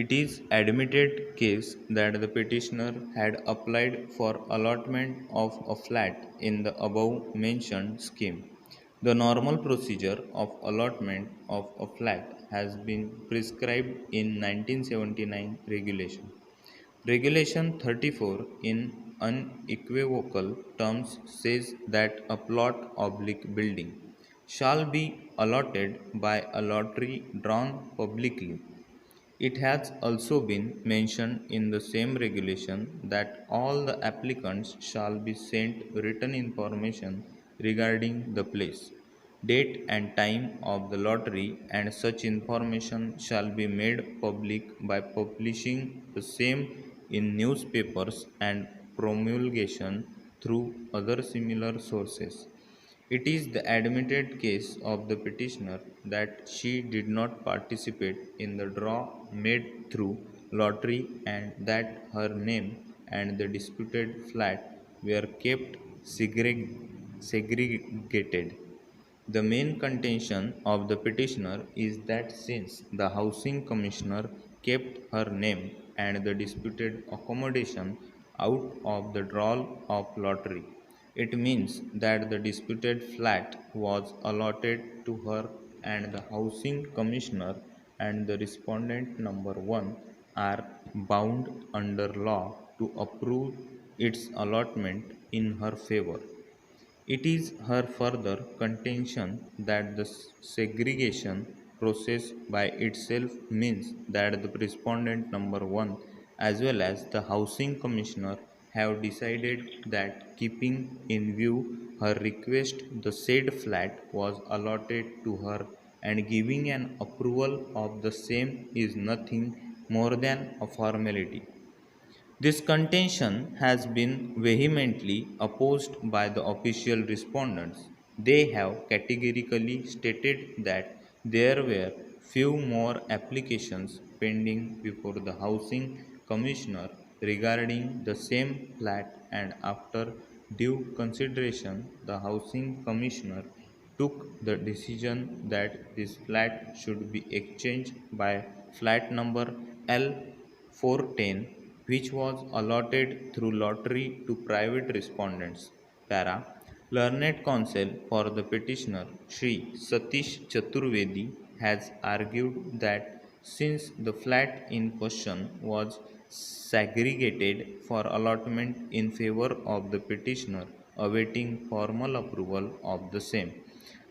It is admitted case that the petitioner had applied for allotment of a flat in the above mentioned scheme. The normal procedure of allotment of a flat has been prescribed in 1979 regulation. Regulation 34 in unequivocal terms says that a plot oblique building shall be allotted by a lottery drawn publicly. It has also been mentioned in the same regulation that all the applicants shall be sent written information regarding the place, date and time of the lottery, and such information shall be made public by publishing the same in newspapers and promulgation through other similar sources. It is the admitted case of the petitioner that she did not participate in the draw made through lottery and that her name and the disputed flat were kept segregated. The main contention of the petitioner is that since the housing commissioner kept her name and the disputed accommodation out of the draw of lottery, it means that the disputed flat was allotted to her and the housing commissioner and the respondent number 1 are bound under law to approve its allotment in her favor. It is her further contention that the segregation process by itself means that the respondent number 1 as well as the housing commissioner have decided that keeping in view her request the said flat was allotted to her and giving an approval of the same is nothing more than a formality. This contention has been vehemently opposed by the official respondents. They have categorically stated that there were few more applications pending before the Housing Commissioner regarding the same flat, and after due consideration, the Housing Commissioner took the decision that this flat should be exchanged by flat number L410, which was allotted through lottery to private respondents. Para. Learned counsel for the petitioner, Sri Satish Chaturvedi, has argued that since the flat in question was segregated for allotment in favor of the petitioner awaiting formal approval of the same,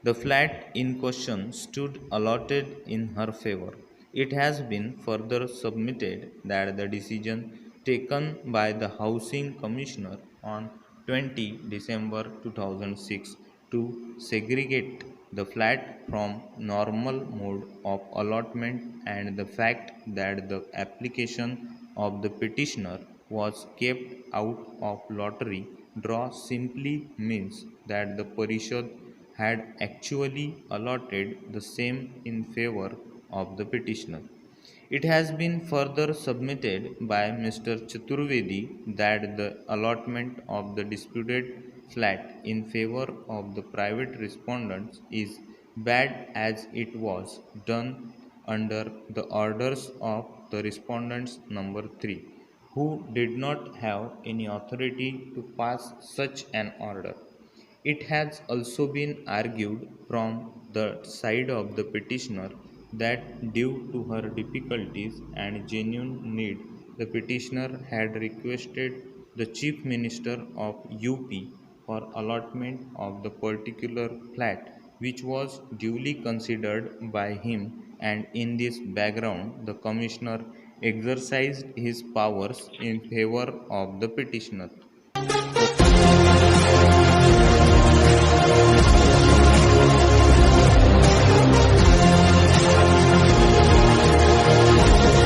the flat in question stood allotted in her favor. It has been further submitted that the decision taken by the Housing Commissioner on 20 December 2006 to segregate the flat from normal mode of allotment and the fact that the application of the petitioner was kept out of lottery draw simply means that the Parishad had actually allotted the same in favor of the petitioner. It has been further submitted by Mr. Chaturvedi that the allotment of the disputed flat in favor of the private respondents is bad as it was done under the orders of the respondents number 3, who did not have any authority to pass such an order. It has also been argued from the side of the petitioner that due to her difficulties and genuine need, the petitioner had requested the Chief Minister of UP for allotment of the particular flat, which was duly considered by him, and in this background, the Commissioner exercised his powers in favor of the petitioner.